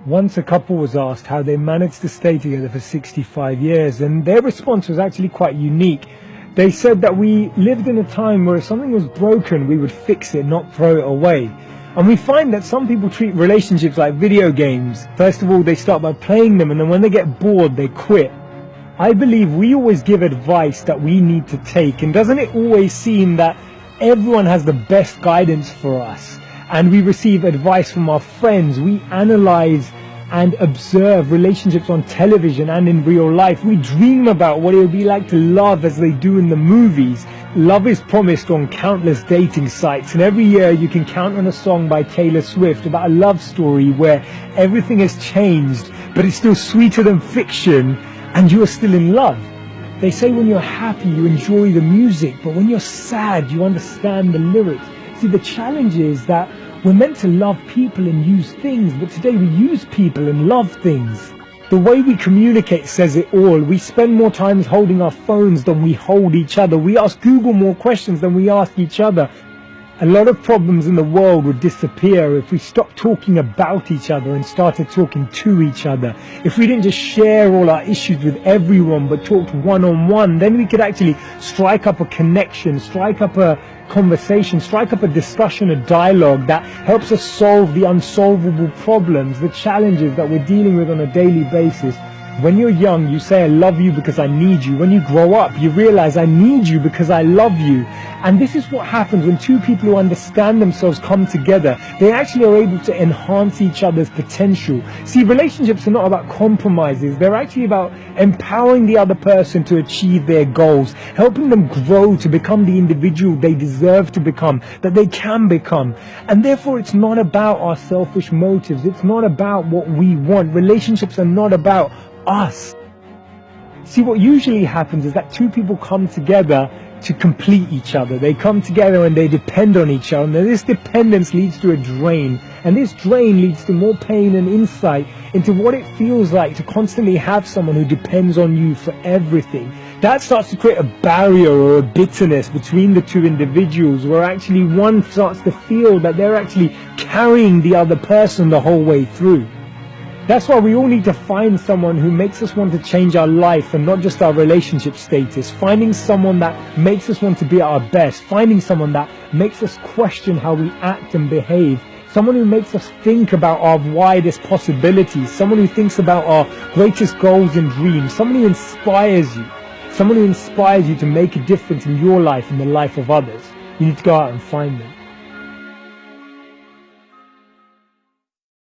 Once a couple was asked how they managed to stay together for 65 years, and their response was actually quite unique. They said that we lived in a time where if something was broken, we would fix it, not throw it away. And we find that some people treat relationships like video games. First of all, they start by playing them, and then when they get bored, they quit. I believe we always give advice that we need to take, and doesn't it always seem that everyone has the best guidance for us? And we receive advice from our friends. We analyze and observe relationships on television and in real life. We dream about what it would be like to love as they do in the movies. Love is promised on countless dating sites, and every year you can count on a song by Taylor Swift about a love story where everything has changed, but it's still sweeter than fiction, and you are still in love. They say when you're happy, you enjoy the music, but when you're sad, you understand the lyrics. See, the challenge is that we're meant to love people and use things, but today we use people and love things. The way we communicate says it all. We spend more time holding our phones than we hold each other. We ask Google more questions than we ask each other. A lot of problems in the world would disappear if we stopped talking about each other and started talking to each other. If we didn't just share all our issues with everyone but talked one-on-one, then we could actually strike up a connection, strike up a conversation, strike up a discussion, a dialogue that helps us solve the unsolvable problems, the challenges that we're dealing with on a daily basis. When you're young, you say, I love you because I need you. When you grow up, you realize I need you because I love you. And this is what happens when two people who understand themselves come together. They actually are able to enhance each other's potential. See, relationships are not about compromises. They're actually about empowering the other person to achieve their goals, helping them grow to become the individual they deserve to become, that they can become. And therefore, it's not about our selfish motives. It's not about what we want. Relationships are not about us. See, what usually happens is that two people come together to complete each other. They come together and they depend on each other, and this dependence leads to a drain, and this drain leads to more pain and insight into what it feels like to constantly have someone who depends on you for everything. That starts to create a barrier or a bitterness between the two individuals, where actually one starts to feel that they're actually carrying the other person the whole way through. That's why we all need to find someone who makes us want to change our life and not just our relationship status. Finding someone that makes us want to be at our best. Finding someone that makes us question how we act and behave. Someone who makes us think about our widest possibilities. Someone who thinks about our greatest goals and dreams. Someone who inspires you. Someone who inspires you to make a difference in your life and the life of others. You need to go out and find them.